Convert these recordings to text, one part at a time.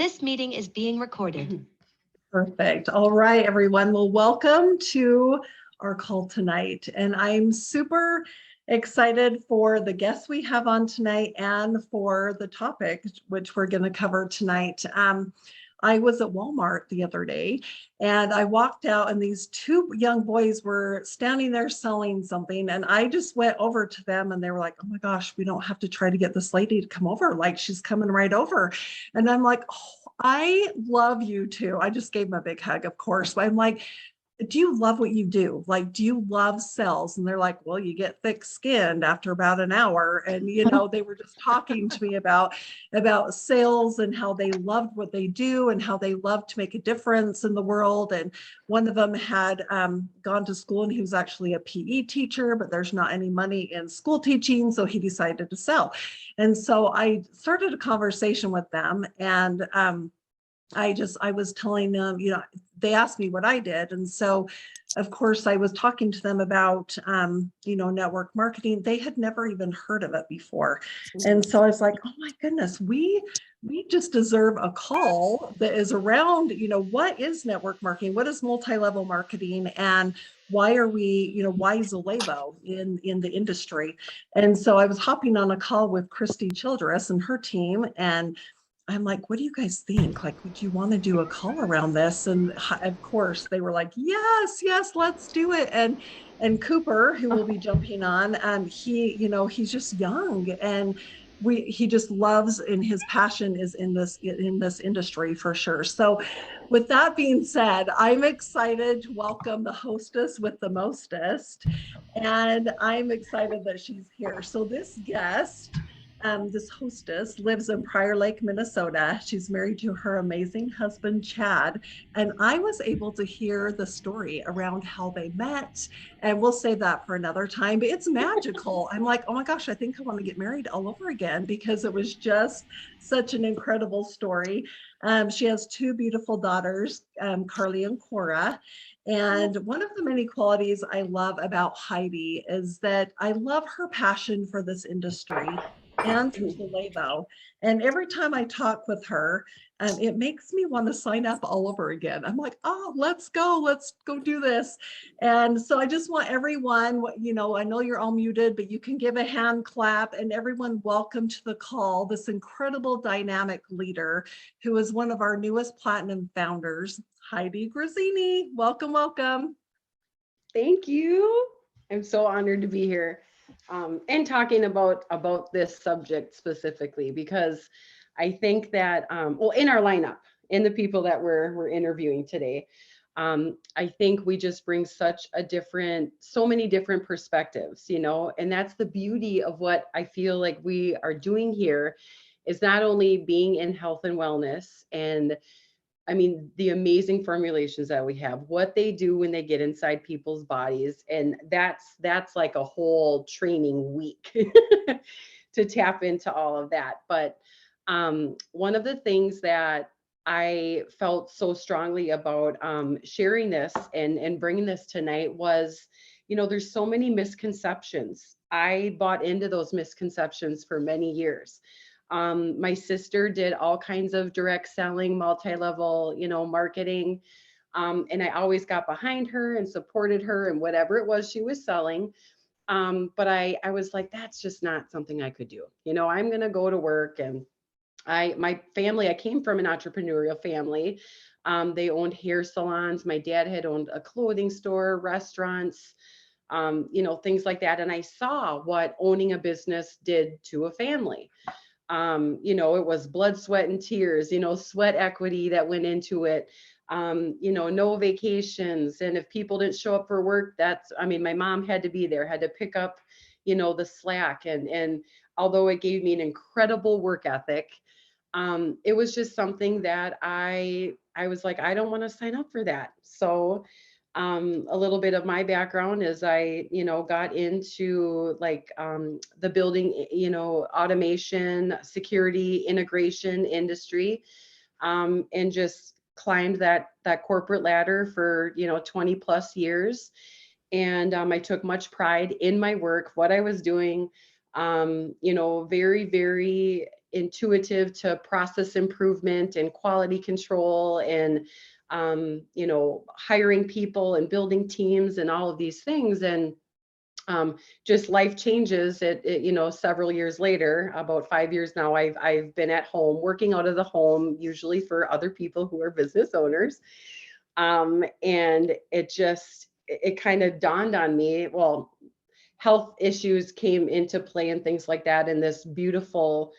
This meeting is being recorded. Perfect. All right, everyone. Well, welcome to our call tonight. And I'm super excited for the guests we have on tonight and for the topic, which we're going to cover tonight. I was at Walmart the other day and I walked out and these two young boys were standing there selling something. And I just went over to them and they were like, oh my gosh, we don't have to try to get this lady to come over. Like she's coming right over. And I'm like, oh, I love you too. I just gave them a big hug, of course. But I'm like, do you love what you do? Like, do you love sales? And they're like, well, you get thick skinned after about an hour. And, they were just talking to me about sales and how they loved what they do and how they love to make a difference in the world. And one of them had gone to school and he was actually a PE teacher, but there's not any money in school teaching. So he decided to sell. And so I started a conversation with them and I was telling them, they asked me what I did. And so, of course, I was talking to them about, network marketing. They had never even heard of it before. And so I was like, oh my goodness, we just deserve a call that is around, what is network marketing? What is multi-level marketing? And why are we, why is Zalebo in the industry? And so I was hopping on a call with Christy Childress and her team. And I'm like, what do you guys think? Like, would you want to do a call around this? And of course they were like, yes, let's do it. And Cooper, who will be jumping on, he's just young and he just loves and his passion is in this industry for sure. So with that being said, I'm excited to welcome the hostess with the mostest. And I'm excited that she's here. So this guest, this hostess lives in Prior Lake, Minnesota. She's married to her amazing husband, Chad. And I was able to hear the story around how they met. And we'll save that for another time, but it's magical. I'm like, oh my gosh, I think I want to get married all over again because it was just such an incredible story. She has two beautiful daughters, Carly and Cora. And one of the many qualities I love about Heidi is that I love her passion for this industry and through Zalebo. And every time I talk with her, it makes me want to sign up all over again. I'm like, oh, let's go do this. And so I just want everyone, I know you're all muted, but you can give a hand clap and everyone welcome to the call, this incredible dynamic leader who is one of our newest platinum founders, Heidi Grazzini. Welcome, welcome. Thank you. I'm so honored to be here. And talking about this subject specifically, because I think that, in our lineup, in the people that we're interviewing today, I think we just bring so many different perspectives, and that's the beauty of what I feel like we are doing here is not only being in health and wellness and the amazing formulations that we have, what they do when they get inside people's bodies. And that's like a whole training week to tap into all of that. But one of the things that I felt so strongly about sharing this and bringing this tonight was, there's so many misconceptions. I bought into those misconceptions for many years. My sister did all kinds of direct selling, multi-level, marketing. And I always got behind her and supported her and whatever it was she was selling. But I was like, that's just not something I could do. I'm going to go to work. And my family, I came from an entrepreneurial family. They owned hair salons. My dad had owned a clothing store, restaurants, things like that. And I saw what owning a business did to a family. It was blood, sweat, and tears, sweat equity that went into it, no vacations. And if people didn't show up for work, my mom had to be there, had to pick up, the slack. And although it gave me an incredible work ethic, it was just something that I was like, I don't want to sign up for that. So a little bit of my background is I, got into the building, automation, security, integration industry, and just climbed that corporate ladder for, 20 plus years. And I took much pride in my work, what I was doing, very, very intuitive to process improvement and quality control and, hiring people and building teams and all of these things. And just life changes several years later, about 5 years now, I've been at home, working out of the home, usually for other people who are business owners. And it kind of dawned on me, well, health issues came into play and things like that. And this beautiful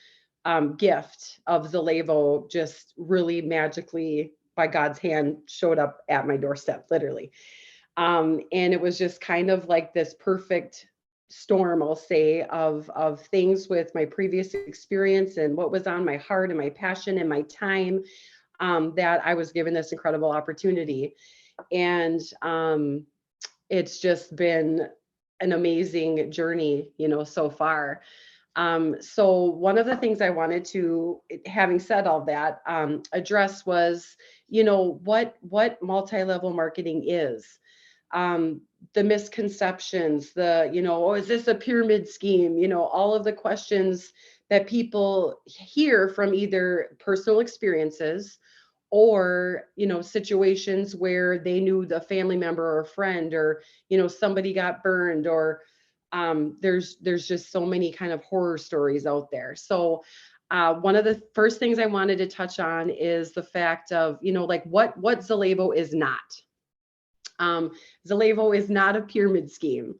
gift of Zalevo just really magically by God's hand showed up at my doorstep, literally. And it was just kind of like this perfect storm, I'll say, of things with my previous experience and what was on my heart and my passion and my time, that I was given this incredible opportunity. And it's just been an amazing journey, so far. So one of the things I wanted to, having said all that, address was, what multi-level marketing is. The misconceptions, is this a pyramid scheme? All of the questions that people hear from either personal experiences or, situations where they knew the family member or a friend, or, somebody got burned, or there's just so many kind of horror stories out there. So one of the first things I wanted to touch on is the fact of, like what Zalevo is not. Zalevo is not a pyramid scheme.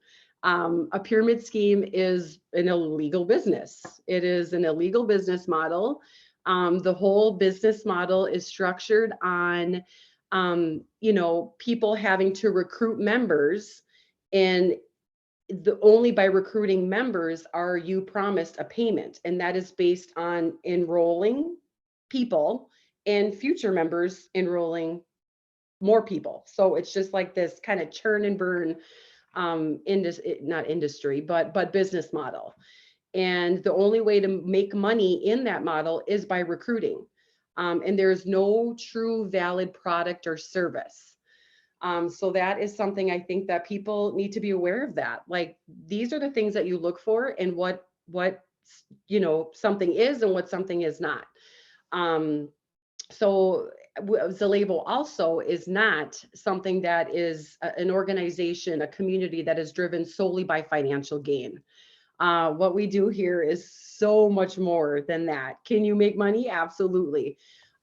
A pyramid scheme is an illegal business. It is an illegal business model. The whole business model is structured on, people having to recruit members, and only by recruiting members are you promised a payment, and that is based on enrolling people and future members enrolling more people. So it's just like this kind of churn and burn, not industry, but business model. And the only way to make money in that model is by recruiting. And there's no true valid product or service. So that is something I think that people need to be aware of. That, like, these are the things that you look for, and what something is and what something is not. So Zalevo also is not something that is an organization, a community that is driven solely by financial gain. What we do here is so much more than that. Can you make money? Absolutely.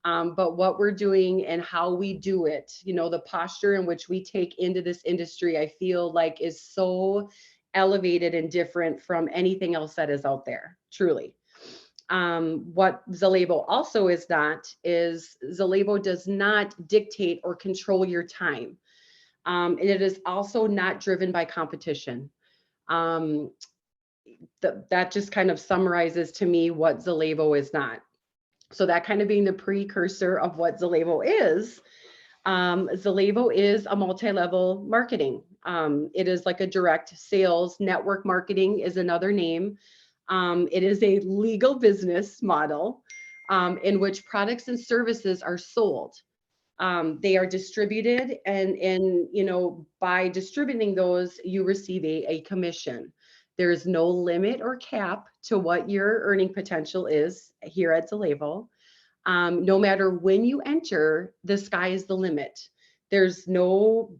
But what we're doing and how we do it, the posture in which we take into this industry, I feel like is so elevated and different from anything else that is out there, truly. What Zalevo also is not is Zalevo does not dictate or control your time. And it is also not driven by competition. That just kind of summarizes to me what Zalevo is not. So that kind of being the precursor of what Zalevo is. Zalevo is a multi-level marketing. It is like a direct sales. Network marketing is another name. It is a legal business model in which products and services are sold. They are distributed, and by distributing those, you receive a commission. There is no limit or cap to what your earning potential is here at Zalevo. No matter when you enter, the sky is the limit. There's no,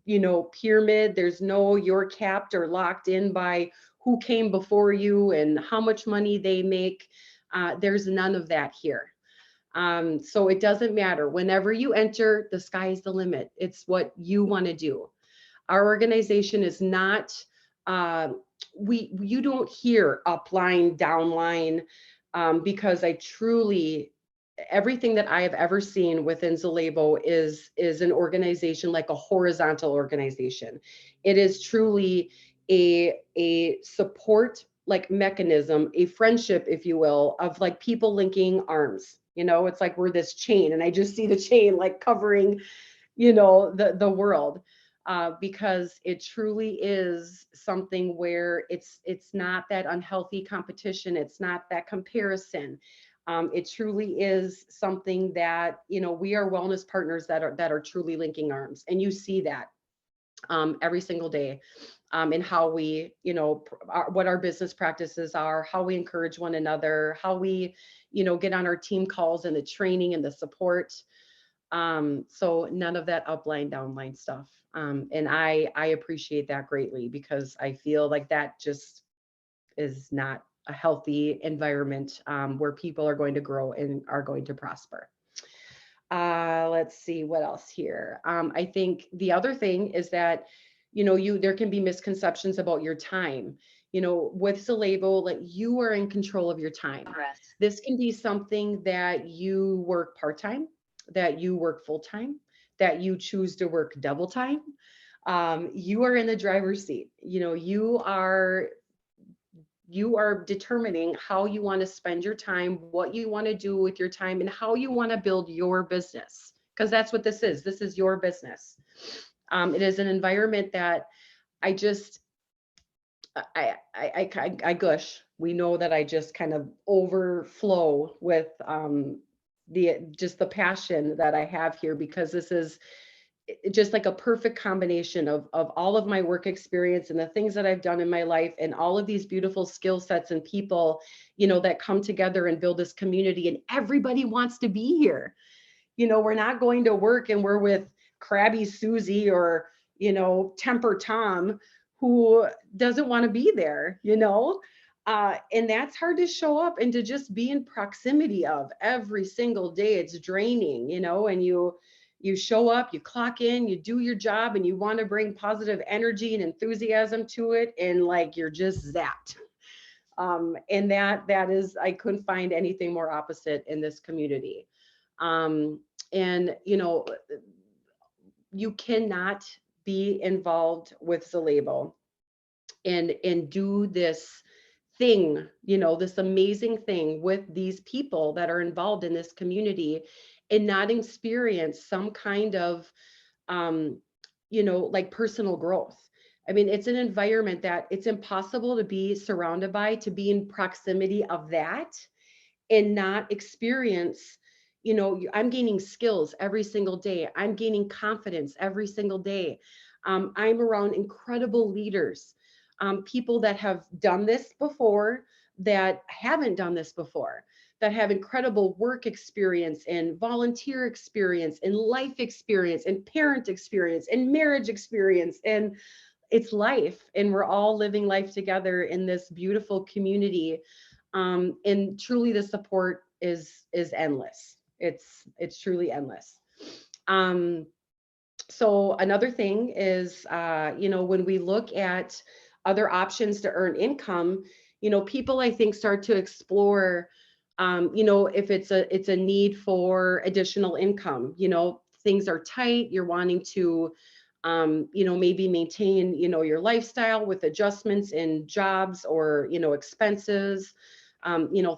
pyramid. There's no you're capped or locked in by who came before you and how much money they make. There's none of that here. So it doesn't matter. Whenever you enter, the sky is the limit. It's what you want to do. Our organization is not, you don't hear upline, downline, because everything that I have ever seen within Zalevo is an organization, like a horizontal organization. It is truly a support like mechanism, a friendship, if you will, of like people linking arms. It's like we're this chain, and I just see the chain like covering, the world, because it truly is something where it's not that unhealthy competition. It's not that comparison. It truly is something that, we are wellness partners that are truly linking arms, and you see that. every single day, and how we, what our business practices are, how we encourage one another, how we, get on our team calls and the training and the support. So none of that upline, downline stuff. And I appreciate that greatly, because I feel like that just is not a healthy environment, where people are going to grow and are going to prosper. Let's see what else here. I think the other thing is that, there can be misconceptions about your time. With Zalabo, like, you are in control of your time. This can be something that you work part-time, that you work full-time, that you choose to work double time. You are in the driver's seat. You are determining how you want to spend your time, what you want to do with your time, and how you want to build your business. Because that's what this is. This is your business. It is an environment that I just, I gush. We know that I just kind of overflow with the passion that I have here, because this is just like a perfect combination of all of my work experience and the things that I've done in my life, and all of these beautiful skill sets and people, that come together and build this community, and everybody wants to be here. We're not going to work and we're with Crabby Susie or, Temper Tom, who doesn't want to be there, and that's hard to show up and to just be in proximity of every single day. It's draining, and you show up, you clock in, you do your job, and you want to bring positive energy and enthusiasm to it, and like, you're just zapped. And that is, I couldn't find anything more opposite in this community. And you cannot be involved with Zalabo and do this thing, this amazing thing with these people that are involved in this community, and not experience some kind of, like, personal growth. I mean, it's an environment that it's impossible to be surrounded by, to be in proximity of that and not experience, I'm gaining skills every single day. I'm gaining confidence every single day. I'm around incredible leaders, people that have done this before, that haven't done this before, that have incredible work experience and volunteer experience and life experience and parent experience and marriage experience. And it's life. And we're all living life together in this beautiful community. And truly the support is endless. It's truly endless. So another thing is, when we look at other options to earn income, people, I think, start to explore, if it's a need for additional income. Things are tight, you're wanting to, maybe maintain, your lifestyle with adjustments in jobs or, expenses,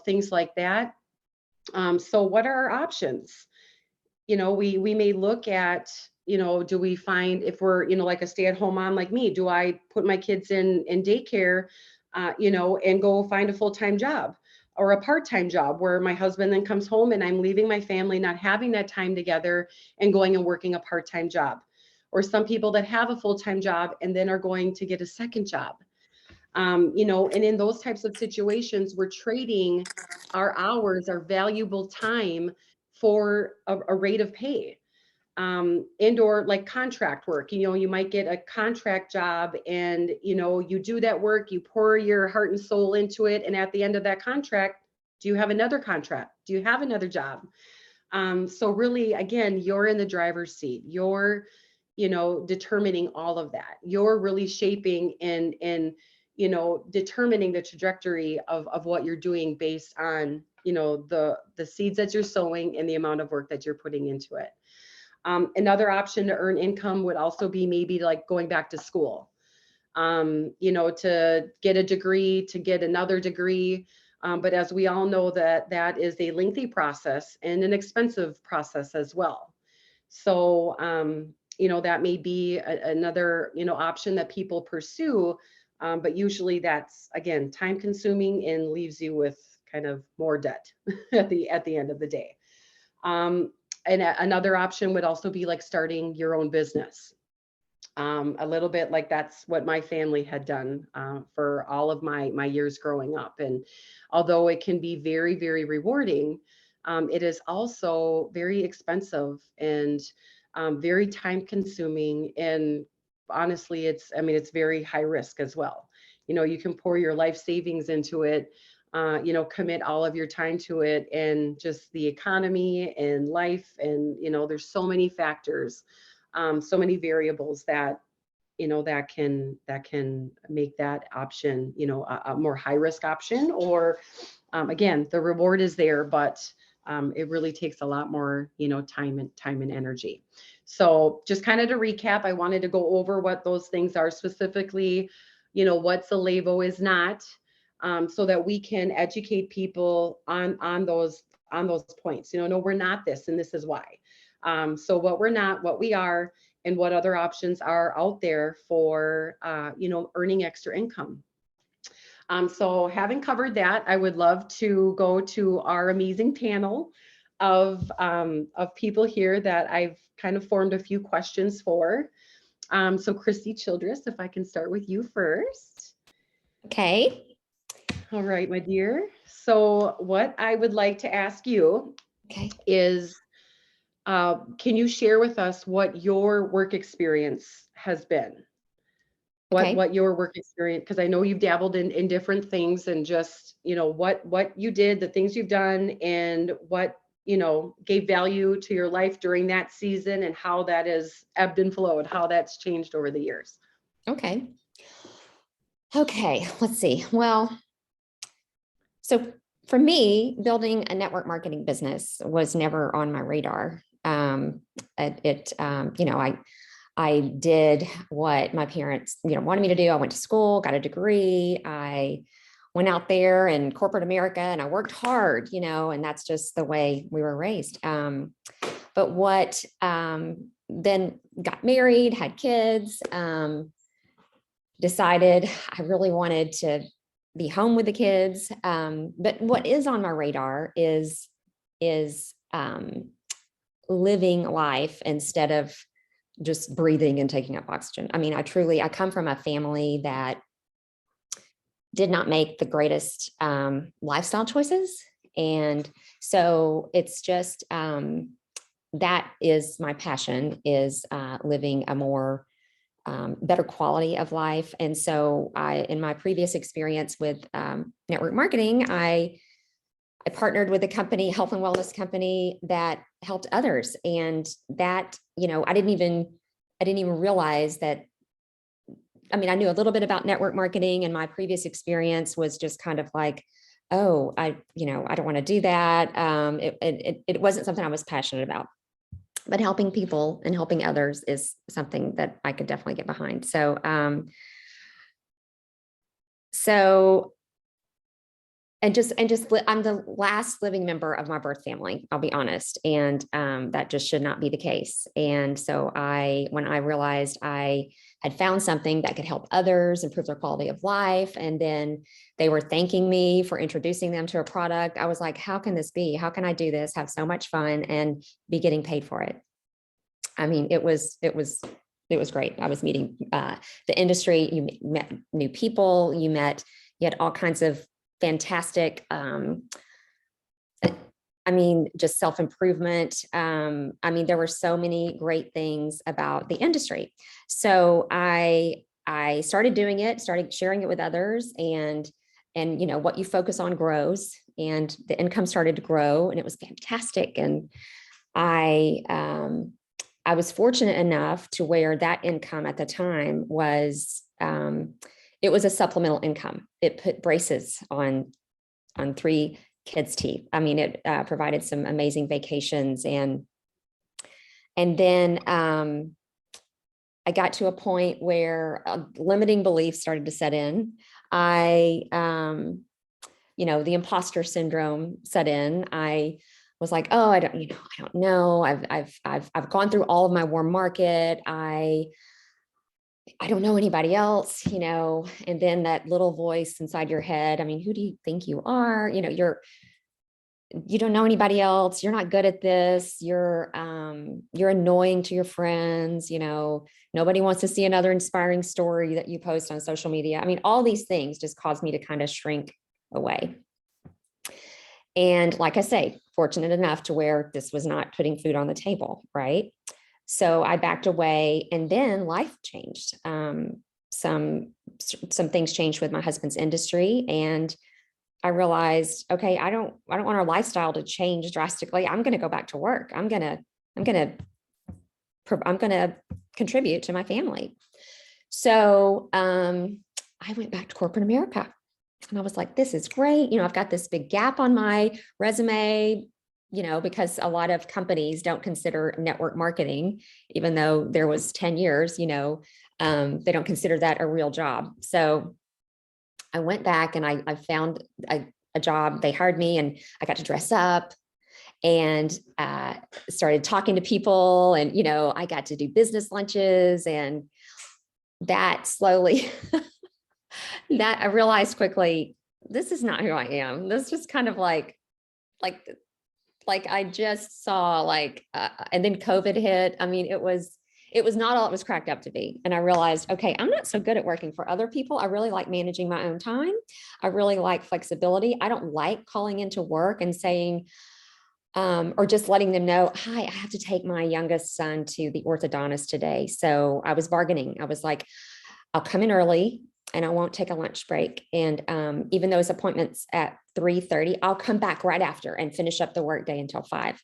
things like that. So what are our options? We may look at, do we find, if we're, like a stay-at-home mom like me, do I put my kids in daycare, and go find a full-time job or a part-time job where my husband then comes home and I'm leaving my family, not having that time together, and going and working a part-time job? Or some people that have a full-time job and then are going to get a second job. And in those types of situations, we're trading our hours, our valuable time, for a rate of pay. And or like contract work, you might get a contract job, and you do that work, you pour your heart and soul into it, and at the end of that contract, do you have another contract? Do you have another job? So really, again, you're in the driver's seat. You're determining all of that. You're really shaping and determining the trajectory of what you're doing based on the seeds that you're sowing and the amount of work that you're putting into it. Another option to earn income would also be maybe like going back to school, to get a degree, to get another degree. But as we all know, that is a lengthy process and an expensive process as well. So, that may be another, option that people pursue. But usually that's, again, time consuming and leaves you with kind of more debt at the end of the day. And another option would also be like starting your own business. a little bit like that's what my family had done for all of my years growing up. And although it can be very, very rewarding, it is also very expensive and very time consuming. And honestly, it's very high risk as well. You can pour your life savings into it, commit all of your time to it, and just the economy and life. And, there's so many factors, so many variables that, that can make that option, a more high risk option. Or again, the reward is there, but it really takes a lot more, time and energy. So just kind of to recap, I wanted to go over what those things are specifically, what Zalevo is not, so that we can educate people on those points. No, we're not this, and this is why. So what we're not, what we are, and what other options are out there for, earning extra income. So having covered that, I would love to go to our amazing panel of people here that I've kind of formed a few questions for. So Christy Childress, if I can start with you first. Okay. All right, my dear. So what I would like to ask you is, can you share with us what your work experience has been? What your work experience, because I know you've dabbled in different things, and just, what you did, the things you've done, and what, gave value to your life during that season, and how that has ebbed and flowed, how that's changed over the years. Okay. Let's see. Well, so for me, building a network marketing business was never on my radar. I did what my parents, wanted me to do. I went to school, got a degree. I went out there in corporate America and I worked hard, and that's just the way we were raised. But what, then got married, had kids, decided I really wanted to be home with the kids. But what is on my radar is living life instead of just breathing and taking up oxygen. I mean, I come from a family that did not make the greatest lifestyle choices. And so it's just, that is my passion, is living a more better quality of life. And so in my previous experience with network marketing, I partnered with a company, health and wellness company, that helped others. And that, I didn't even realize that. I mean, I knew a little bit about network marketing, and my previous experience was just kind of like, oh, I don't want to do that. It wasn't something I was passionate about, but helping people and helping others is something that I could definitely get behind. So, I'm the last living member of my birth family, I'll be honest. And that just should not be the case. And so when I realized I had found something that could help others improve their quality of life, and then they were thanking me for introducing them to a product, I was like, how can this be? How can I do this, have so much fun, and be getting paid for it? I mean, it was great. I was meeting the industry. You met new people. You had all kinds of fantastic, just self-improvement. There were so many great things about the industry. So I started doing it, started sharing it with others, and what you focus on grows, and the income started to grow, and it was fantastic. And I was fortunate enough to where that income at the time was, it was a supplemental income. It put braces on 3 kids' teeth. I mean, it provided some amazing vacations. And then I got to a point where limiting beliefs started to set in. The imposter syndrome set in. I was like, oh, I don't know. I've gone through all of my warm market. I don't know anybody else, and then that little voice inside your head. I mean, who do you think you are? you don't know anybody else. You're not good at this. You're annoying to your friends. Nobody wants to see another inspiring story that you post on social media. I mean, all these things just caused me to kind of shrink away. And like I say, fortunate enough to where this was not putting food on the table, right? So I backed away, and then life changed. Some things changed with my husband's industry, and I realized, okay, I don't want our lifestyle to change drastically. I'm going to go back to work. I'm going to contribute to my family. So I went back to corporate America, and I was like, this is great. I've got this big gap on my resume, because a lot of companies don't consider network marketing, even though there was 10 years, they don't consider that a real job. So I went back and I found a job. They hired me, and I got to dress up and started talking to people, and, I got to do business lunches, and that slowly, that I realized quickly, this is not who I am. This is just kind of like I just saw and then COVID hit. I mean, it was not all it was cracked up to be. And I realized, okay, I'm not so good at working for other people. I really like managing my own time. I really like flexibility. I don't like calling into work and saying, or just letting them know, hi, I have to take my youngest son to the orthodontist today. So I was bargaining. I was like, I'll come in early and I won't take a lunch break. And even though his appointment's at 3:30, I'll come back right after and finish up the workday until 5.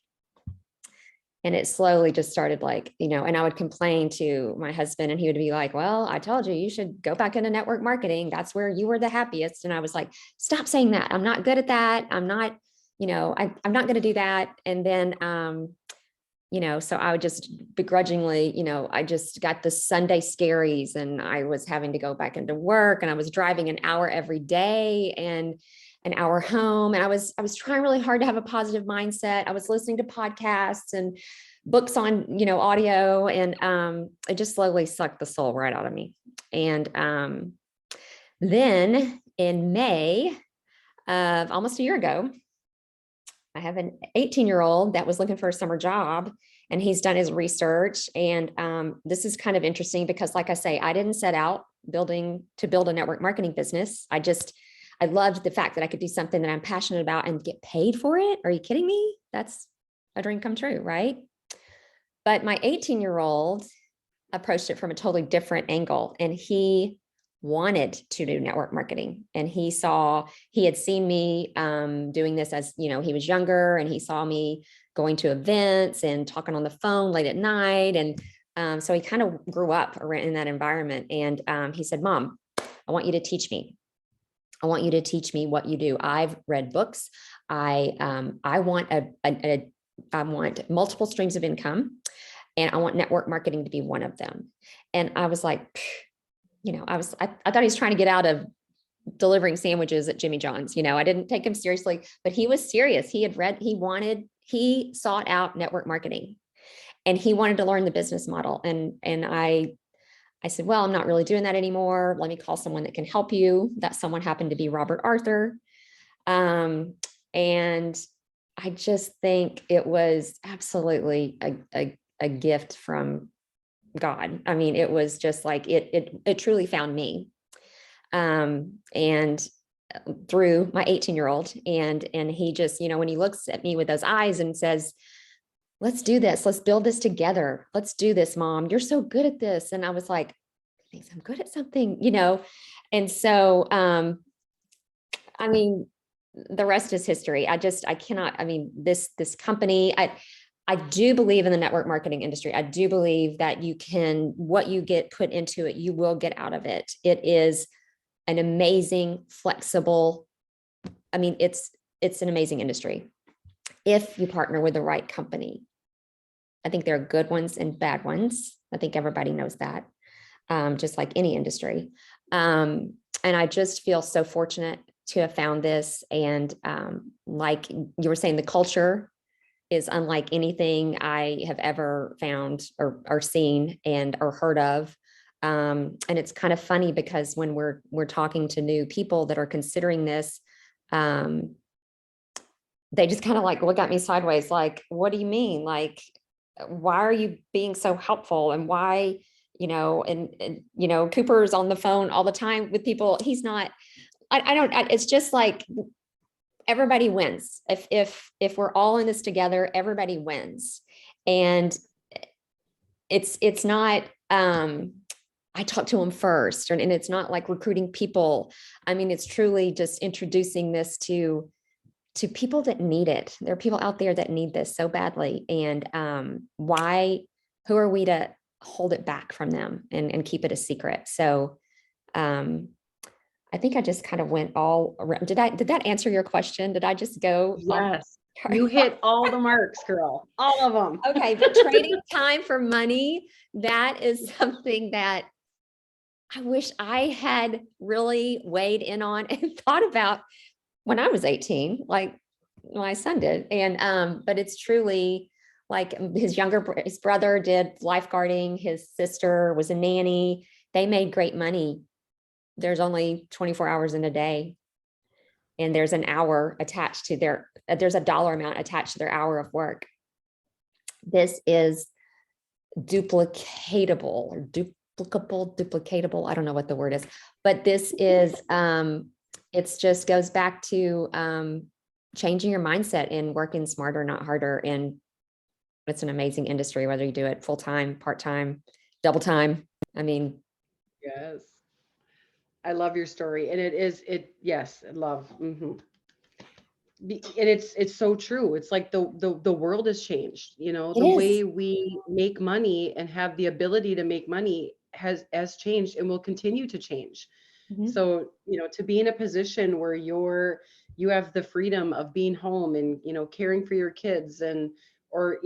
And it slowly just started and I would complain to my husband, and he would be like, well, I told you, you should go back into network marketing. That's where you were the happiest. And I was like, stop saying that. I'm not good at that. I'm not, I'm not going to do that. And then, so I would just begrudgingly, I just got the Sunday scaries, and I was having to go back into work, and I was driving an hour every day and an hour home. And I was trying really hard to have a positive mindset. I was listening to podcasts and books on, audio, and it just slowly sucked the soul right out of me. And then in May of almost a year ago, I have an 18-year-old that was looking for a summer job, and he's done his research. And this is kind of interesting because, like I say, I didn't set out to build a network marketing business. I loved the fact that I could do something that I'm passionate about and get paid for it. Are you kidding me? That's a dream come true, right? But my 18-year-old approached it from a totally different angle, and he wanted to do network marketing. And he had seen me doing this as, he was younger, and he saw me going to events and talking on the phone late at night. And so he kind of grew up around in that environment. And he said, Mom, I want you to teach me. I want you to teach me what you do. I've read books. I want I want multiple streams of income, and I want network marketing to be one of them. And I was like, I thought he was trying to get out of delivering sandwiches at Jimmy John's. I didn't take him seriously, but he was serious. He sought out network marketing, and he wanted to learn the business model. And I said, well, I'm not really doing that anymore. Let me call someone that can help you. That someone happened to be Robert Arthur. And I just think it was absolutely a gift from God. I mean, it was just like, it truly found me. And through my 18-year-old, and he just, when he looks at me with those eyes and says, let's do this. Let's build this together. Let's do this, Mom. You're so good at this. And I was like, thanks, I'm good at something, And so, I mean, the rest is history. This company, I do believe in the network marketing industry. I do believe that what you get put into it, you will get out of it. It is an amazing, flexible, it's an amazing industry if you partner with the right company. I think there are good ones and bad ones. I think everybody knows that, just like any industry. And I just feel so fortunate to have found this. And like you were saying, the culture is unlike anything I have ever found or seen or heard of. And it's kind of funny because when we're talking to new people that are considering this, they just kind of like look at me sideways, like, what do you mean? Like, why are you being so helpful? And why, and Cooper's on the phone all the time with people. He's not, it's just like everybody wins. If we're all in this together, everybody wins. And it's not, I talk to them first, and it's not like recruiting people. I mean, it's truly just introducing this to people that need it. There are people out there that need this so badly. And who are we to hold it back from them and keep it a secret? So I think I just kind of went all around. Did that answer your question? Did I just go? Yes. You hit all the marks, girl. All of them. Okay, but trading time for money, that is something that I wish I had really weighed in on and thought about when I was 18, like my son did. And but it's truly like his brother did lifeguarding, his sister was a nanny. They made great money. There's only 24 hours in a day. And there's an hour attached to there's a dollar amount attached to their hour of work. This is duplicatable or duplicatable. I don't know what the word is, but this is, it's just goes back to changing your mindset and working smarter, not harder. And it's an amazing industry, whether you do it full-time, part-time, double time. I mean, Yes. I love your story. And yes, I love. And it's so true. It's like the world has changed, the way we make money and have the ability to make money has changed and will continue to change. Mm-hmm. So, to be in a position where you have the freedom of being home and, caring for your kids or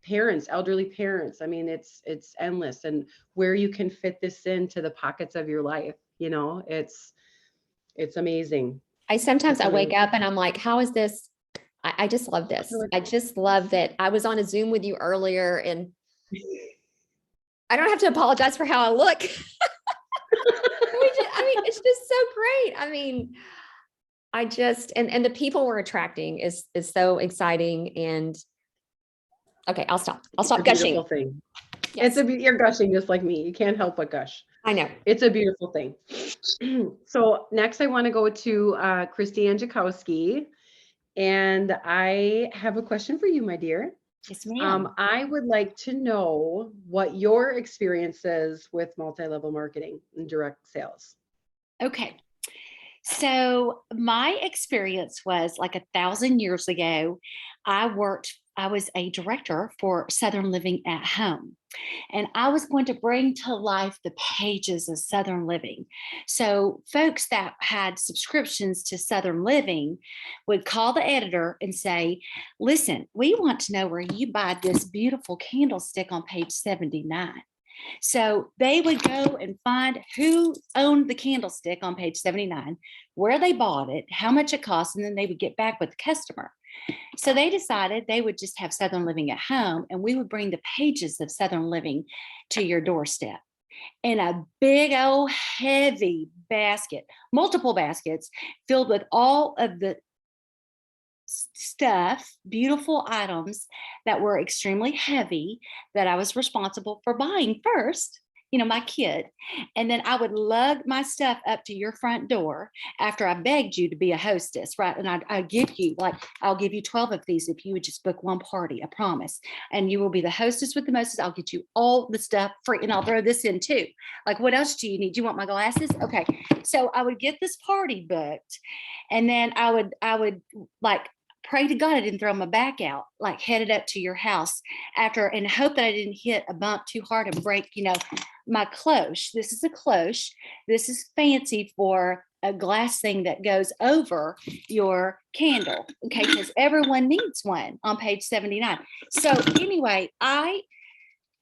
parents, elderly parents. I mean, it's endless, and where you can fit this into the pockets of your life, it's amazing. I wake up and I'm like, how is this? I just love this. I just love that. I was on a Zoom with you earlier and I don't have to apologize for how I look. It's just so great. I mean, and the people we're attracting is so exciting. And okay, I'll stop gushing. Thing. Yes. You're gushing just like me. You can't help but gush. I know. It's a beautiful thing. So next I want to go to Christy Anjakowski, and I have a question for you, my dear. Yes, ma'am. I would like to know what your experience is with multi-level marketing and direct sales. Okay. So my experience was like 1,000 years ago. I was a director for Southern Living at Home, and I was going to bring to life the pages of Southern Living. So folks that had subscriptions to Southern Living would call the editor and say, listen, we want to know where you buy this beautiful candlestick on page 79. So they would go and find who owned the candlestick on page 79, where they bought it, how much it cost, and then they would get back with the customer. So they decided they would just have Southern Living at Home, and we would bring the pages of Southern Living to your doorstep in a big old heavy basket, multiple baskets filled with all of the stuff, beautiful items that were extremely heavy that I was responsible for buying first, my kid. And then I would lug my stuff up to your front door after I begged you to be a hostess, right? And I'll give you 12 of these if you would just book one party, I promise. And you will be the hostess with the mostest. I'll get you all the stuff free, and I'll throw this in too. Like, what else do you need? Do you want my glasses? Okay. So I would get this party booked, and then I would like pray to God I didn't throw my back out, like headed up to your house and hope that I didn't hit a bump too hard and break, my cloche. This is a cloche. This is fancy for a glass thing that goes over your candle. Okay. Because everyone needs one on page 79. So anyway, I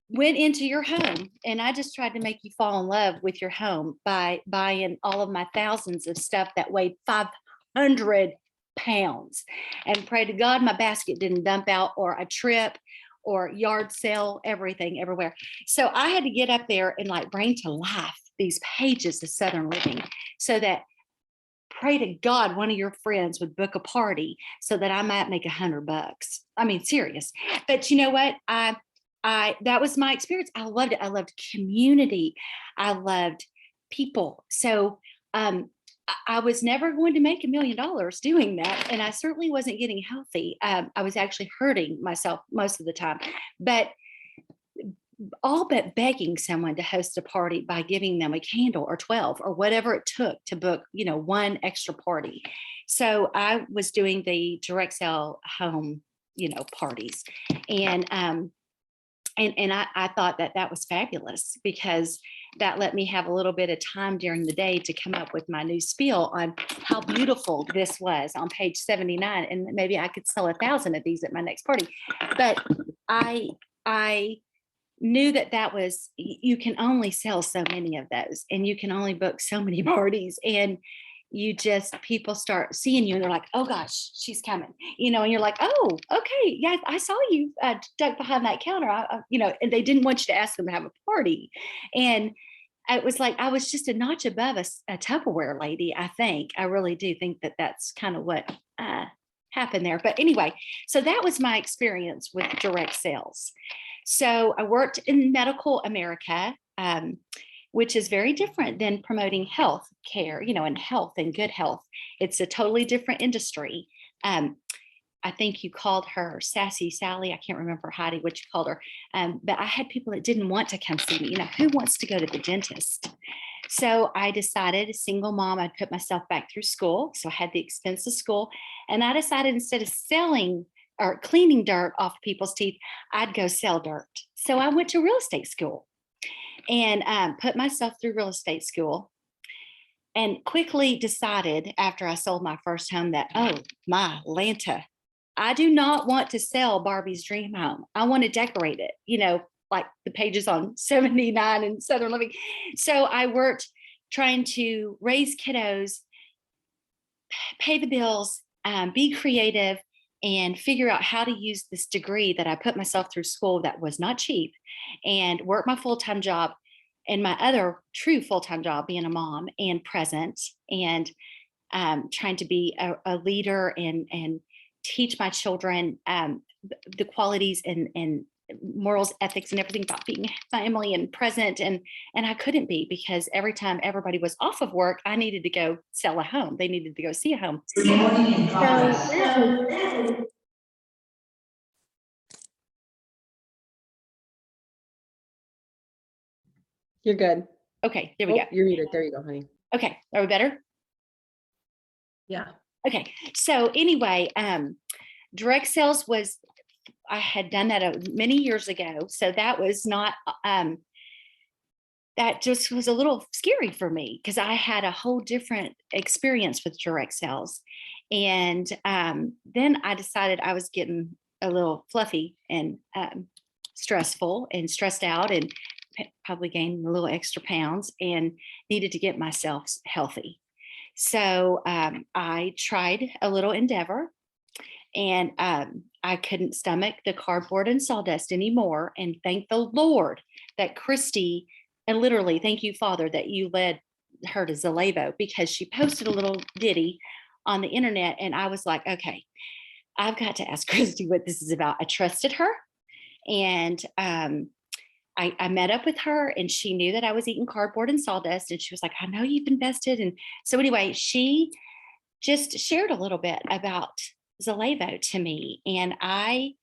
went into your home and I just tried to make you fall in love with your home by buying all of my thousands of stuff that weighed 500 pounds, and pray to God my basket didn't dump out or a trip or yard sale, everything everywhere. So I had to get up there and like bring to life these pages of Southern Living so that pray to God one of your friends would book a party so that I might make $100. I mean, serious. But you know what? That was my experience. I loved it. I loved community. I loved people. So I was never going to make $1 million doing that. And I certainly wasn't getting healthy. I was actually hurting myself most of the time. But all but begging someone to host a party by giving them a candle or 12 or whatever it took to book, one extra party. So I was doing the direct sale home, parties. And I thought that was fabulous because that let me have a little bit of time during the day to come up with my new spiel on how beautiful this was on page 79. And maybe I could sell 1,000 of these at my next party. But I knew that was, you can only sell so many of those and you can only book so many parties, and people start seeing you and they're like, oh gosh, she's coming, and you're like, oh, okay. Yeah. I saw you duck behind that counter, and they didn't want you to ask them to have a party. And it was like, I was just a notch above a Tupperware lady. I really do think that that's kind of what happened there. But anyway, so that was my experience with direct sales. So I worked in medical America, which is very different than promoting health care, and health and good health. It's a totally different industry. I think you called her Sassy Sally. I can't remember, Heidi, what you called her. But I had people that didn't want to come see me. Who wants to go to the dentist? So I decided, a single mom, I'd put myself back through school. So I had the expense of school. And I decided, instead of selling or cleaning dirt off people's teeth, I'd go sell dirt. So I went to real estate school and put myself through real estate school, and quickly decided after I sold my first home that, oh my Lanta, I do not want to sell Barbie's dream home. I want to decorate it, like the pages on 79 in Southern Living. So I worked trying to raise kiddos, pay the bills, be creative, and figure out how to use this degree that I put myself through school that was not cheap, and work my full-time job and my other true full-time job, being a mom and present, and trying to be a leader and teach my children the qualities and morals, ethics, and everything about being family and present. And I couldn't be, because every time everybody was off of work, I needed to go sell a home. They needed to go see a home. You're good. Okay, there we go. You're muted. There you go, honey. Okay, are we better? Yeah. Okay, so anyway, direct sales was, I had done that many years ago. So that was not, that just was a little scary for me, because I had a whole different experience with direct sales. And then I decided I was getting a little fluffy and stressful and stressed out, and probably gained a little extra pounds and needed to get myself healthy. So I tried a little endeavor, and I couldn't stomach the cardboard and sawdust anymore. And thank the Lord that Christy, and literally thank you, Father, that you led her to Zalavo, because she posted a little ditty on the internet. And I was like, okay, I've got to ask Christy what this is about. I trusted her. And I met up with her, and she knew that I was eating cardboard and sawdust. And she was like, I know you've invested. And so anyway, she just shared a little bit about Zalavo to me. And I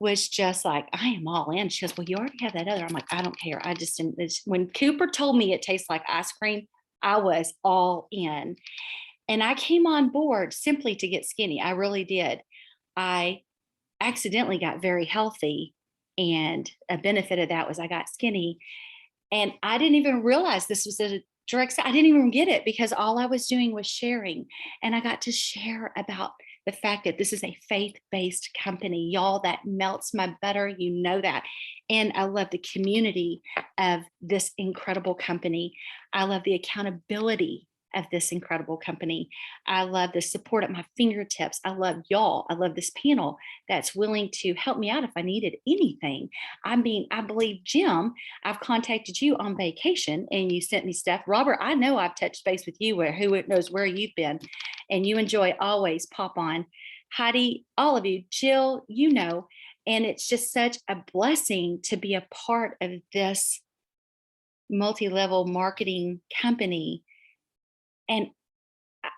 was just like, I am all in. She goes, well, you already have that other. I'm like, I don't care. I just didn't. When Cooper told me it tastes like ice cream, I was all in. And I came on board simply to get skinny. I really did. I accidentally got very healthy. And a benefit of that was I got skinny. And I didn't even realize this was a direct sale. I didn't even get it, because all I was doing was sharing. And I got to share about the fact that this is a faith-based company. Y'all, that melts my butter. You know that. And I love the community of this incredible company. I love the accountability of this incredible company. I love the support at my fingertips. I love y'all. I love this panel that's willing to help me out if I needed anything. I mean, I believe, Jim, I've contacted you on vacation and you sent me stuff. Robert, I know I've touched base with you, where who knows where you've been, and you enjoy always pop on. Heidi, all of you, Jill, you know, and it's just such a blessing to be a part of this multi-level marketing company. And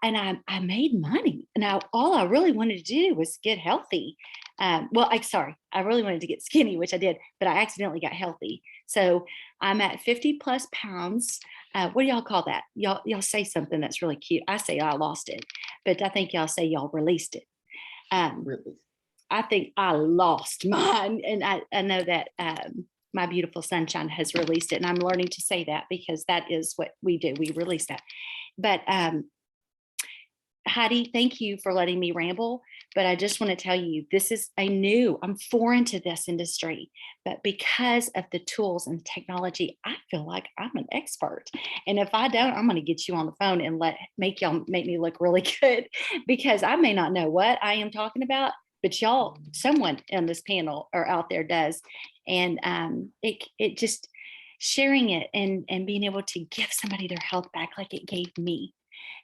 I made money. And all I really wanted to do was get healthy. I really wanted to get skinny, which I did, but I accidentally got healthy. So I'm at 50 plus pounds. What do y'all call that? Y'all say something that's really cute. I say I lost it, but I think y'all say y'all released it. Really. I think I lost mine. And I know that my beautiful sunshine has released it. And I'm learning to say that because that is what we do. We release that. But Heidi, thank you for letting me ramble. But I just want to tell you, I'm foreign to this industry, but because of the tools and technology, I feel like I'm an expert. And if I don't, I'm going to get you on the phone and make me look really good, because I may not know what I am talking about, but someone on this panel or out there does. And it just sharing it and being able to give somebody their health back like it gave me.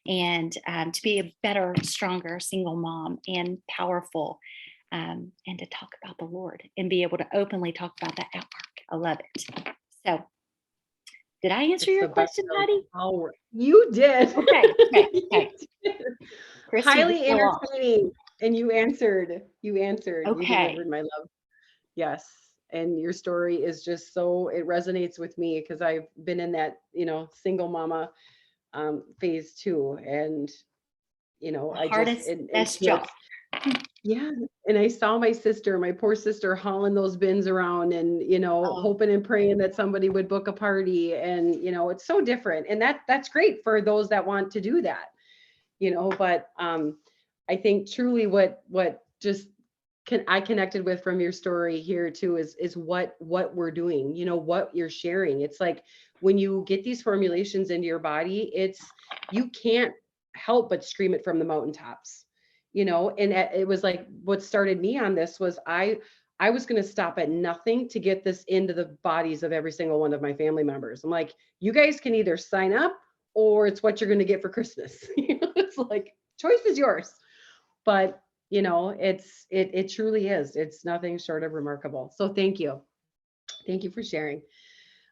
And to be a better, stronger single mom and powerful, and to talk about the Lord and be able to openly talk about that at work. I love it. So did I answer your question, Heidi? You did. Okay. Christy, Highly go on. entertaining. And you answered. You Okay. delivered, my love. Yes. And your story is just it resonates with me because I've been in that, single mama phase too. And, Best job. Yeah. And I saw my poor sister hauling those bins around and, hoping and praying that somebody would book a party. And, it's so different. And that's great for those that want to do that, but I think truly what I connected with from your story here too is what we're doing, what you're sharing. It's like when you get these formulations into your body, you can't help but scream it from the mountaintops, and it was like what started me on this was I was going to stop at nothing to get this into the bodies of every single one of my family members. I'm like, you guys can either sign up or it's what you're going to get for Christmas. It's like, choice is yours. But it truly is. It's nothing short of remarkable. So thank you for sharing.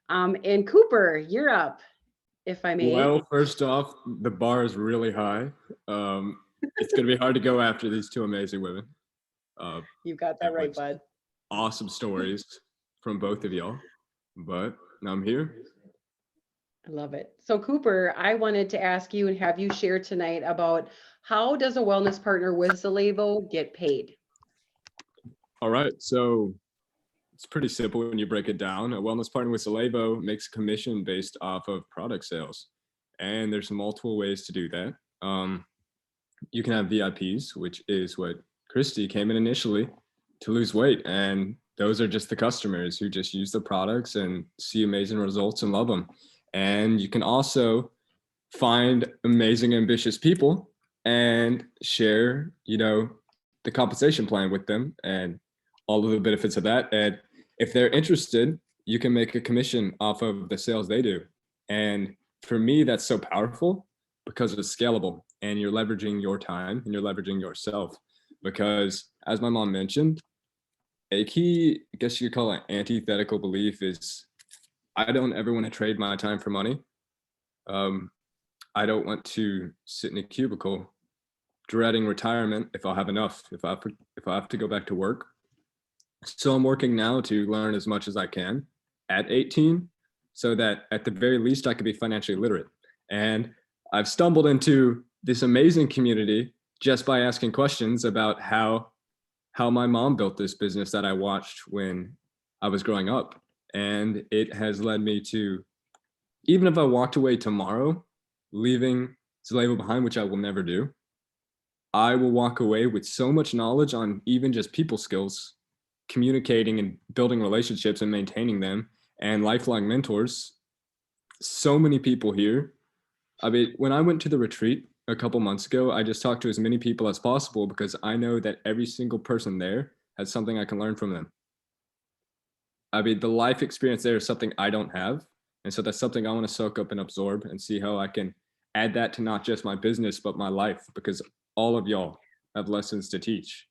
And Cooper, you're up, if I may. Well, first off, the bar is really high. It's going to be hard to go after these two amazing women. You've got that right, bud. Awesome stories from both of y'all, but I'm here. I love it. So Cooper, I wanted to ask you and have you share tonight about how does a wellness partner with Zalevo get paid? All right. So it's pretty simple when you break it down. A wellness partner with Zalevo makes a commission based off of product sales. And there's multiple ways to do that. You can have VIPs, which is what Christy came in initially to lose weight. And those are just the customers who just use the products and see amazing results and love them. And you can also find amazing, ambitious people and share, the compensation plan with them and all of the benefits of that. And if they're interested, you can make a commission off of the sales they do. And for me, that's so powerful because it's scalable and you're leveraging your time and you're leveraging yourself. Because as my mom mentioned, a key, I guess you could call it antithetical belief is I don't ever want to trade my time for money. I don't want to sit in a cubicle dreading retirement if I'll have enough, if I have to go back to work. So I'm working now to learn as much as I can at 18 so that at the very least I could be financially literate. And I've stumbled into this amazing community just by asking questions about how my mom built this business that I watched when I was growing up. And it has led me to, even if I walked away tomorrow, leaving Zalevo behind, which I will never do, I will walk away with so much knowledge on even just people skills, communicating and building relationships and maintaining them, and lifelong mentors. So many people here I mean, when I went to the retreat a couple months ago, I just talked to as many people as possible because I know that every single person there has something I can learn from them. I mean, the life experience there is something I don't have. And so that's something I want to soak up and absorb and see how I can add that to not just my business, but my life, because all of y'all have lessons to teach.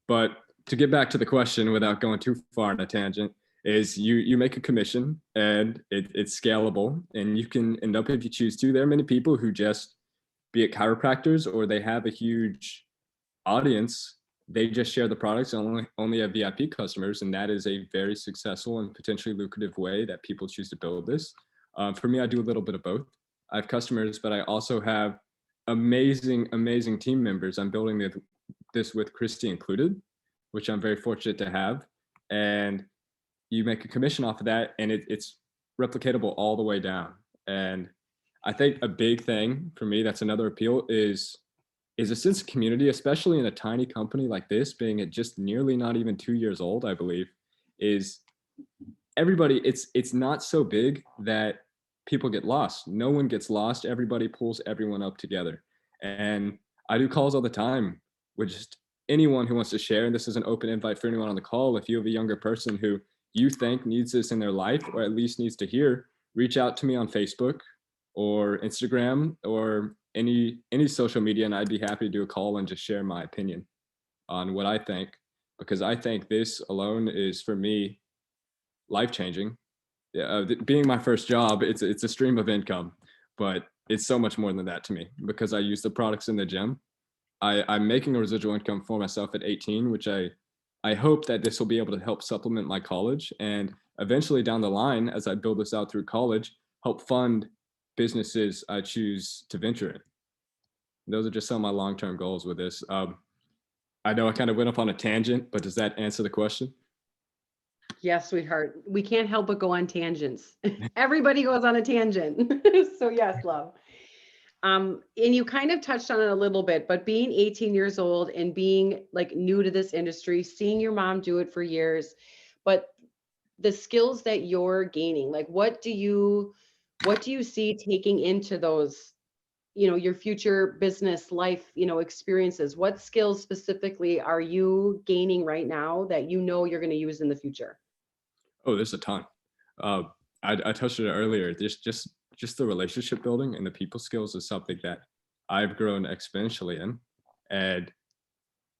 But to get back to the question without going too far on a tangent, is you make a commission and it's scalable, and you can end up, if you choose to, there are many people who just, be it chiropractors or they have a huge audience, they just share the products and only have VIP customers, and that is a very successful and potentially lucrative way that people choose to build this. For me, I do a little bit of both. I have customers, but I also have amazing team members. I'm building this with Christy included, which I'm very fortunate to have. And you make a commission off of that, and it's replicatable all the way down. And I think a big thing for me, that's another appeal, is a sense of community, especially in a tiny company like this, being at just nearly not even 2 years old, I believe, is everybody, it's not so big that people get lost. No one gets lost. Everybody pulls everyone up together. And I do calls all the time with just anyone who wants to share. And this is an open invite for anyone on the call. If you have a younger person who you think needs this in their life, or at least needs to hear, reach out to me on Facebook or Instagram or any social media, and I'd be happy to do a call and just share my opinion on what I think, because I think this alone is, for me, life-changing. Being my first job, it's a stream of income, but it's so much more than that to me, because I use the products in the gym. I'm making a residual income for myself at 18, which I hope that this will be able to help supplement my college, and eventually down the line, as I build this out through college, help fund businesses I choose to venture in. Those are just some of my long-term goals with this. I know I kind of went off on a tangent, but does that answer the question? Yes, sweetheart. We can't help but go on tangents. Everybody goes on a tangent. So yes, love. And you kind of touched on it a little bit, but being 18 years old and being like new to this industry, seeing your mom do it for years, but the skills that you're gaining, like what do you see taking into those, your future business life, experiences? What skills specifically are you gaining right now that you're going to use in the future? Oh, there's a ton. I touched on it earlier. Just the relationship building and the people skills is something that I've grown exponentially in, and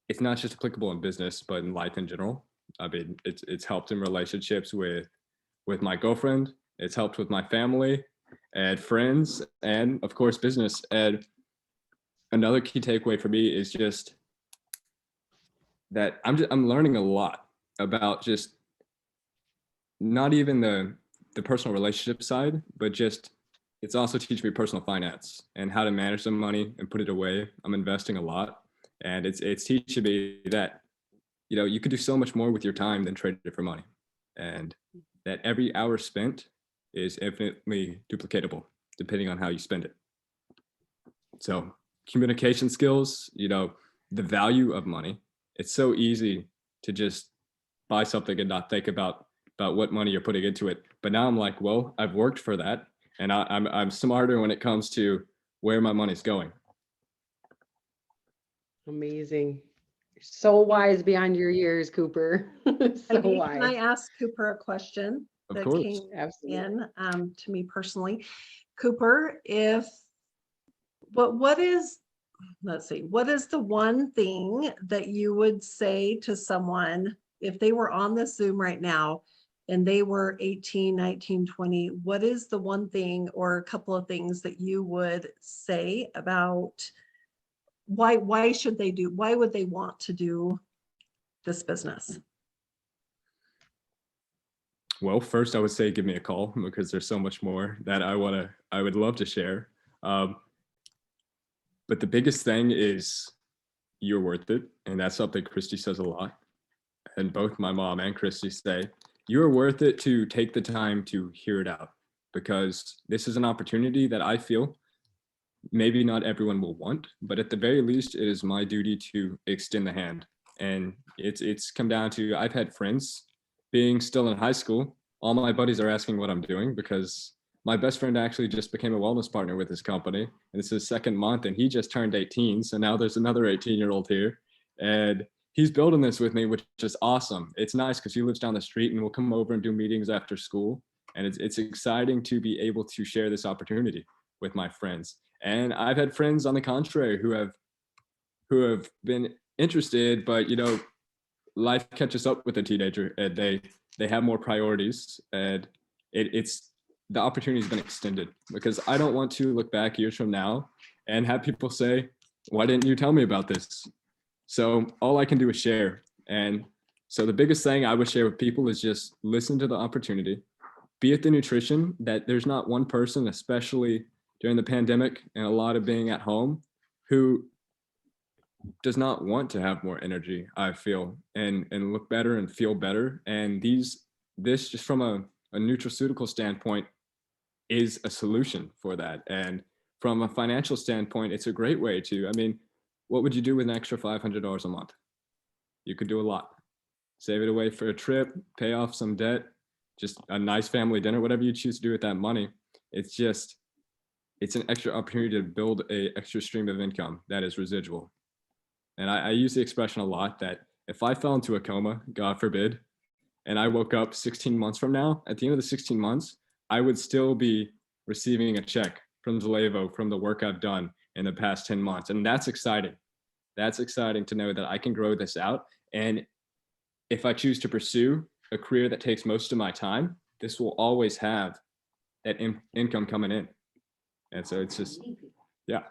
it's not just applicable in business, but in life in general. I mean, it's helped in relationships with my girlfriend. It's helped with my family and friends, and of course, business. And another key takeaway for me is just that I'm learning a lot about just not even the personal relationship side, but just it's also teaching me personal finance and how to manage some money and put it away. I'm investing a lot, and it's teaching me that you could do so much more with your time than trade it for money, and that every hour spent is infinitely duplicatable depending on how you spend it. So communication skills, the value of money. It's so easy to just buy something and not think about what money you're putting into it. But now I'm like, well, I've worked for that, and I'm smarter when it comes to where my money's going. Amazing. You're so wise beyond your years, Cooper. So wise. Can I ask Cooper a question Of that course. came Absolutely. in to me personally? Cooper, what is the one thing that you would say to someone if they were on this Zoom right now and they were 18, 19, 20? What is the one thing or a couple of things that you would say about why would they want to do this business? Well, first I would say give me a call, because there's so much more that I would love to share. But the biggest thing is you're worth it. And that's something Christy says a lot. And both my mom and Christy say, you're worth it to take the time to hear it out, because this is an opportunity that I feel maybe not everyone will want, but at the very least, it is my duty to extend the hand. And it's come down to, I've had friends being still in high school. All my buddies are asking what I'm doing, because my best friend actually just became a wellness partner with his company, and it's his second month, and he just turned 18. So now there's another 18-year-old here, and he's building this with me, which is awesome. It's nice because he lives down the street, and we'll come over and do meetings after school. And it's exciting to be able to share this opportunity with my friends. And I've had friends on the contrary who have been interested, but life catches up with a teenager, and they have more priorities, and it's the opportunity has been extended, because I don't want to look back years from now and have people say, why didn't you tell me about this? So all I can do is share. And so the biggest thing I would share with people is just listen to the opportunity, be it the nutrition, that there's not one person, especially during the pandemic and a lot of being at home, who does not want to have more energy, I feel, and look better and feel better. And this just from a nutraceutical standpoint is a solution for that. And from a financial standpoint, it's a great way to, I mean, what would you do with an extra $500 a month? You could do a lot. Save it away for a trip, pay off some debt, just a nice family dinner, whatever you choose to do with that money. It's an extra opportunity to build a extra stream of income that is residual. And I use the expression a lot that if I fell into a coma, God forbid, and I woke up 16 months from now, at the end of the 16 months, I would still be receiving a check from Zalevo from the work I've done in the past 10 months. And that's exciting. That's exciting to know that I can grow this out. And if I choose to pursue a career that takes most of my time, this will always have that income coming in. And so it's just, yeah.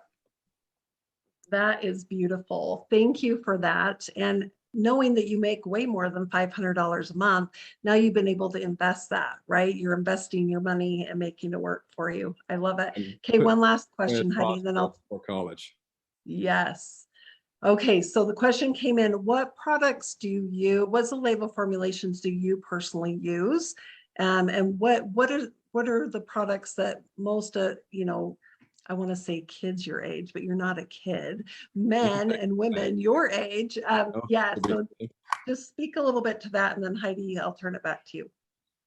That is beautiful. Thank you for that. And knowing that you make way more than $500 a month, now you've been able to invest that, right? You're investing your money and making it work for you. I love it. Okay, one last question, Heidi, and then I'll. For college. Yes. Okay, so the question came in, what products do you, what Zalevo formulations do you personally use? And what are the products that most, I want to say kids your age, but you're not a kid, men and women your age. Yeah, so just speak a little bit to that, and then Heidi, I'll turn it back to you.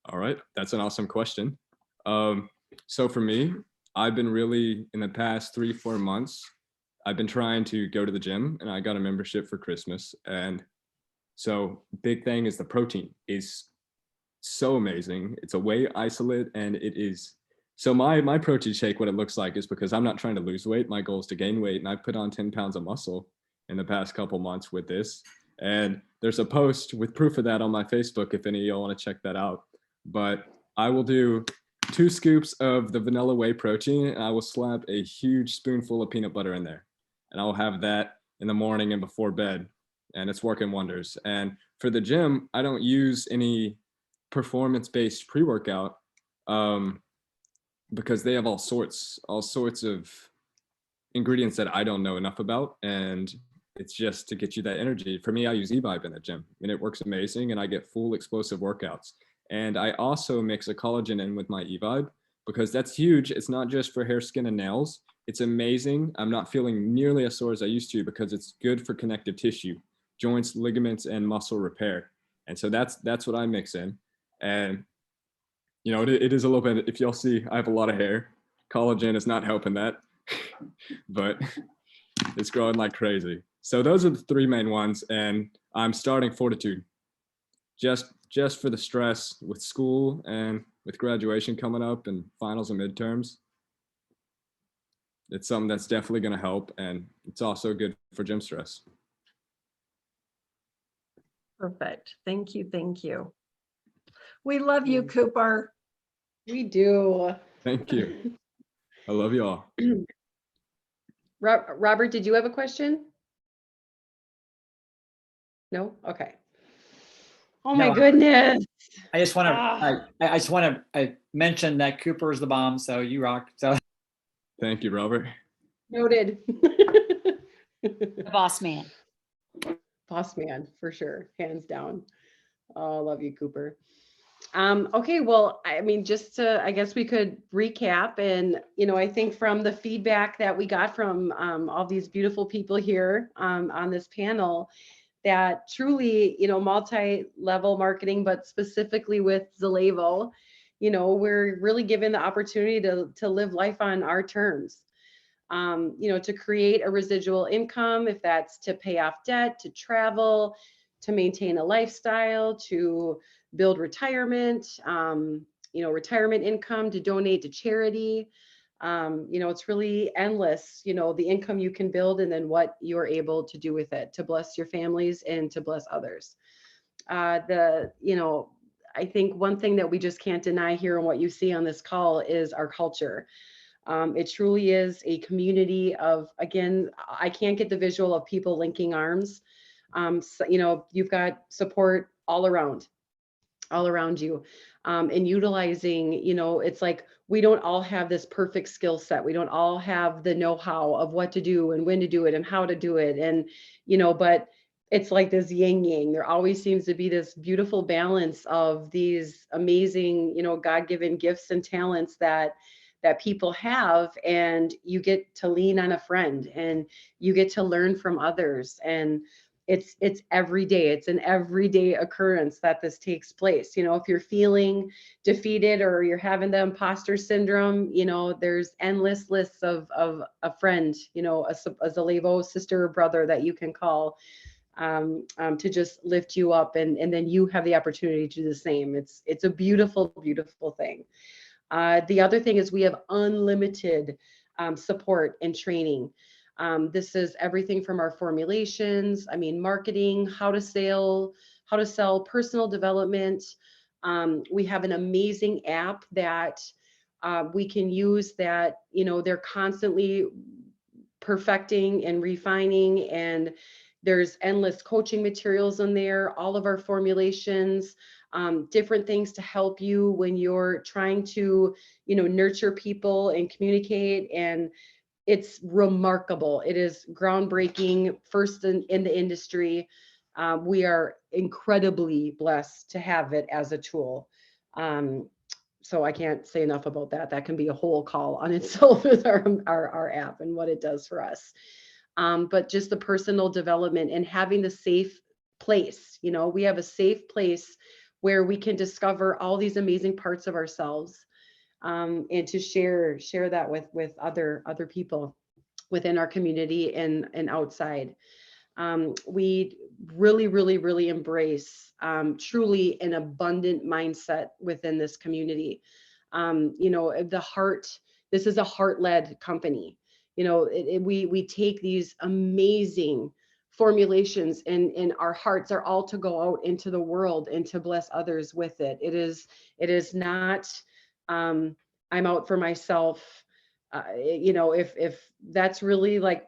All right, that's an awesome question. So for me, I've been really, in the past 3-4 months, I've been trying to go to the gym, and I got a membership for Christmas. And so big thing is the protein is so amazing. It's a whey isolate, and it is. So my protein shake, what it looks like is, because I'm not trying to lose weight, my goal is to gain weight, and I put on 10 pounds of muscle in the past couple months with this. And there's a post with proof of that on my Facebook if any of y'all want to check that out. But I will do 2 scoops of the vanilla whey protein, and I will slap a huge spoonful of peanut butter in there. And I will have that in the morning and before bed, and it's working wonders. And for the gym, I don't use any performance-based pre-workout, because they have all sorts of ingredients that I don't know enough about. And it's just to get you that energy. For me, I use eVibe in the gym, and it works amazing, and I get full explosive workouts. And I also mix a collagen in with my eVibe, because that's huge. It's not just for hair, skin, and nails. It's amazing. I'm not feeling nearly as sore as I used to, because it's good for connective tissue, joints, ligaments, and muscle repair. And so that's what I mix in. And it is a little bit, if y'all see, I have a lot of hair. Collagen is not helping that, but it's growing like crazy. So those are the 3 main ones. And I'm starting Fortitude just for the stress with school and with graduation coming up and finals and midterms. It's something that's definitely going to help. And it's also good for gym stress. Perfect. Thank you. Thank you. We love you, Cooper. We do. Thank you. I love you all. Robert, did you have a question? No? Okay. Oh my No. goodness. I just want to, Ah. I just want to mention that Cooper is the bomb. So you rock. So Thank you, Robert. Noted. The boss man. Boss man, for sure. Hands down. Oh, love you, Cooper. Okay, well, I mean, I guess we could recap. And, I think from the feedback that we got from all these beautiful people here on this panel, that truly, multi-level marketing, but specifically with Zalevo, we're really given the opportunity to live life on our terms. To create a residual income, if that's to pay off debt, to travel, to maintain a lifestyle, to build retirement, retirement income, to donate to charity. It's really endless, the income you can build and then what you're able to do with it to bless your families and to bless others. I think one thing that we just can't deny here and what you see on this call is our culture. It truly is a community of, again, I can't get the visual of people linking arms. You've got support all around you, and utilizing, it's like we don't all have this perfect skill set. We don't all have the know-how of what to do and when to do it and how to do it. And, but it's like this yin yang. There always seems to be this beautiful balance of these amazing, God-given gifts and talents that people have, and you get to lean on a friend and you get to learn from others. And it's every day. It's an everyday occurrence that this takes place. If you're feeling defeated or you're having the imposter syndrome, there's endless lists of a friend, a Zalevo sister or brother that you can call to just lift you up, and then you have the opportunity to do the same. It's a beautiful, beautiful thing. The other thing is we have unlimited support and training. This is everything from our formulations, marketing, how to sell, personal development. We have an amazing app that we can use that, they're constantly perfecting and refining, and there's endless coaching materials in there, all of our formulations, different things to help you when you're trying to, nurture people and communicate. And it's remarkable. It is groundbreaking, first in the industry. We are incredibly blessed to have it as a tool. So I can't say enough about that. That can be a whole call on itself with our app and what it does for us. But just the personal development and having the safe place, we have a safe place where we can discover all these amazing parts of ourselves, and to share that with other people within our community and outside. We really, really, really embrace truly an abundant mindset within this community. This is a heart-led company. We take these amazing formulations and our hearts are all to go out into the world and to bless others with it. It is not, I'm out for myself. If that's really like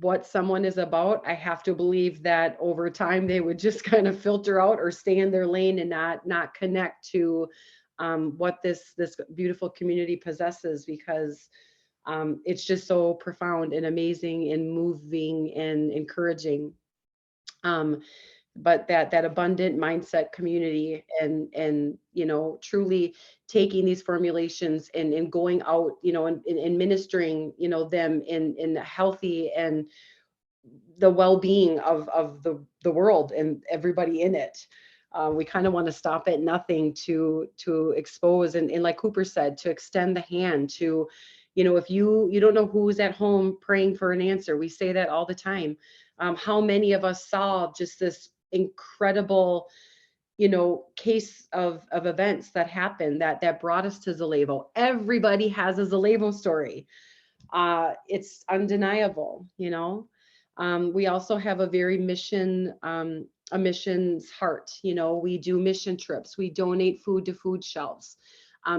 what someone is about, I have to believe that over time they would just kind of filter out or stay in their lane and not connect to what this beautiful community possesses, because it's just so profound and amazing and moving and encouraging. But that abundant mindset community and truly taking these formulations and going out, and ministering, them in healthy and the well-being of the world and everybody in it. We kind of want to stop at nothing to expose and like Cooper said, to extend the hand to, if you don't know who's at home praying for an answer. We say that all the time. How many of us saw just this incredible, case of events that happened that brought us to Zalevo. Everybody has a Zalevo story. It's undeniable, We also have a very a missions heart. We do mission trips. We donate food to food shelves.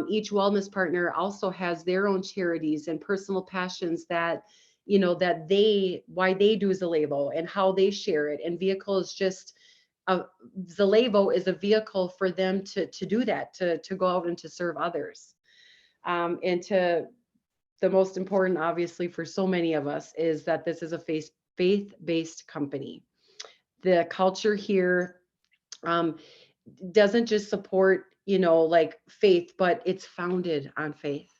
Each wellness partner also has their own charities and personal passions that, why they do Zalevo and how they share it. And vehicle is just, Zalevo is a vehicle for them to do that, to go out and to serve others. And to the most important, obviously, for so many of us is that this is a faith-based company. The culture here doesn't just support, like faith, but it's founded on faith.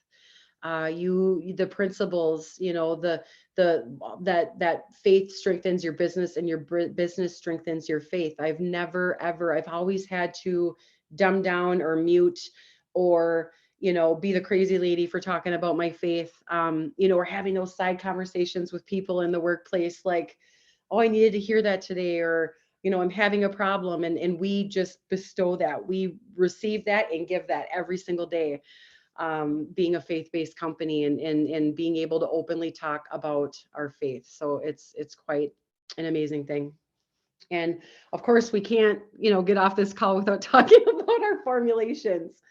The principles, that faith strengthens your business and your business strengthens your faith. I've always had to dumb down or mute or, be the crazy lady for talking about my faith, or having those side conversations with people in the workplace, like, oh, I needed to hear that today, or, I'm having a problem. And we just bestow that. We receive that and give that every single day, being a faith-based company, and being able to openly talk about our faith. So it's quite an amazing thing. And of course, we can't, get off this call without talking about our formulations.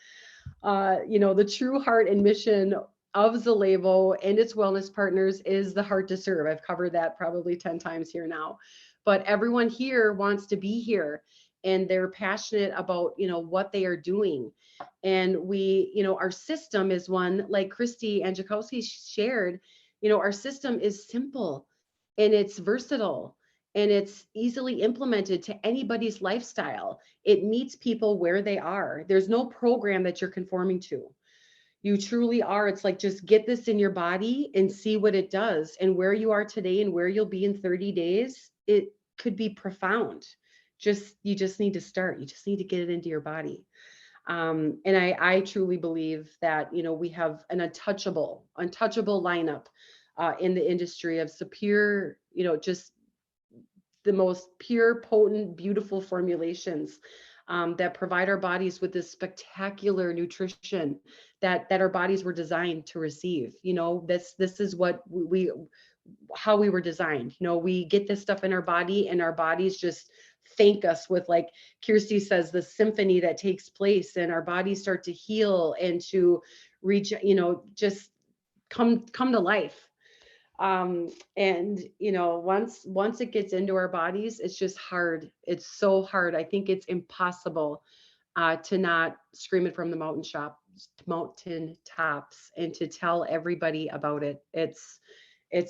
The true heart and mission of Zalevo and its wellness partners is the heart to serve. I've covered that probably 10 times here now, but everyone here wants to be here, and they're passionate about, what they are doing. And our system is one, like Christy Anjakowski shared, our system is simple and it's versatile and it's easily implemented to anybody's lifestyle. It meets people where they are. There's no program that you're conforming to. You truly are. It's like, just get this in your body and see what it does. And where you are today and where you'll be in 30 days, it could be profound. You just need to start. You just need to get it into your body. And I truly believe that, we have an untouchable lineup in the industry of superior, just the most pure, potent, beautiful formulations that provide our bodies with this spectacular nutrition that our bodies were designed to receive. This is what how we were designed. We get this stuff in our body, and our bodies just thank us with, like Kirsty says, the symphony that takes place, and our bodies start to heal and to reach, just come to life. And once it gets into our bodies, it's just hard. It's so hard. I think it's impossible to not scream it from the mountain tops and to tell everybody about it. It's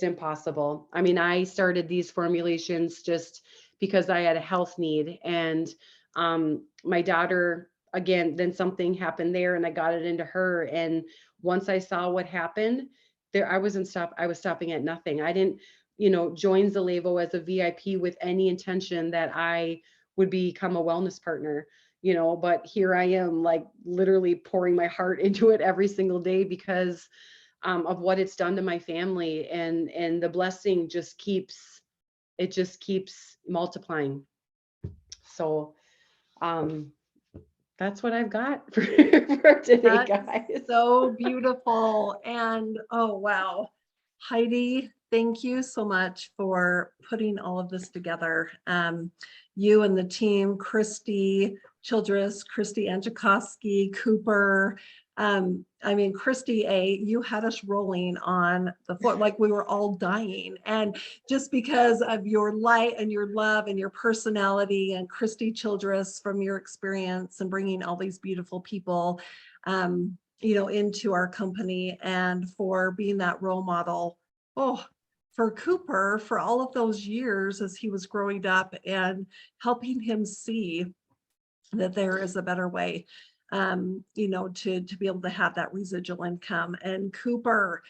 impossible. I mean, I started these formulations just because I had a health need, and my daughter, again, then something happened there, and I got it into her. And once I saw what happened there, I was stopping at nothing. I didn't, join Zalevo as a VIP with any intention that I would become a wellness partner, but here I am, like, literally pouring my heart into it every single day because of what it's done to my family, and the blessing just keeps multiplying. So that's what I've got for today, That's guys. so beautiful. And oh, wow. Heidi, thank you so much for putting all of this together. You and the team, Christy Childress, Christy Anjakowski, Cooper. Christy A, you had us rolling on the floor like we were all dying. And just because of your light and your love and your personality, and Christy Childress, from your experience and bringing all these beautiful people, into our company, and for being that role model. Oh, for Cooper, for all of those years as he was growing up, and helping him see that there is a better way, to be able to have that residual income. And Cooper,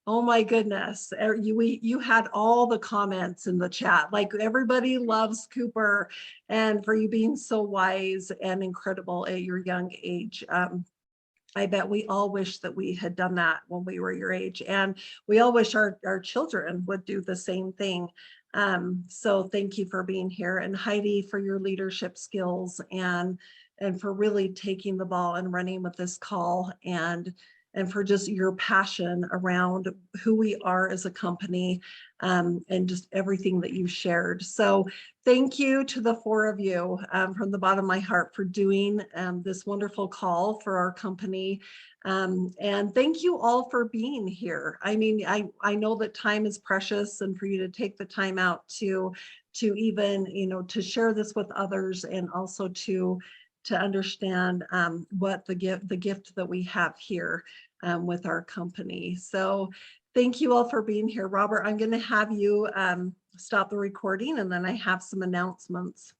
oh my goodness, you had all the comments in the chat, like everybody loves Cooper, and for you being so wise and incredible at your young age. I bet we all wish that we had done that when we were your age, and we all wish our children would do the same thing. So thank you for being here, and Heidi, for your leadership skills, and for really taking the ball and running with this call, and for just your passion around who we are as a company, and just everything that you shared. So thank you to the four of you, from the bottom of my heart, for doing this wonderful call for our company. And thank you all for being here. I mean, I know that time is precious, and for you to take the time out to even, to share this with others, and also to understand what the gift that we have here with our company. So thank you all for being here. Robert, I'm going to have you stop the recording, and then I have some announcements.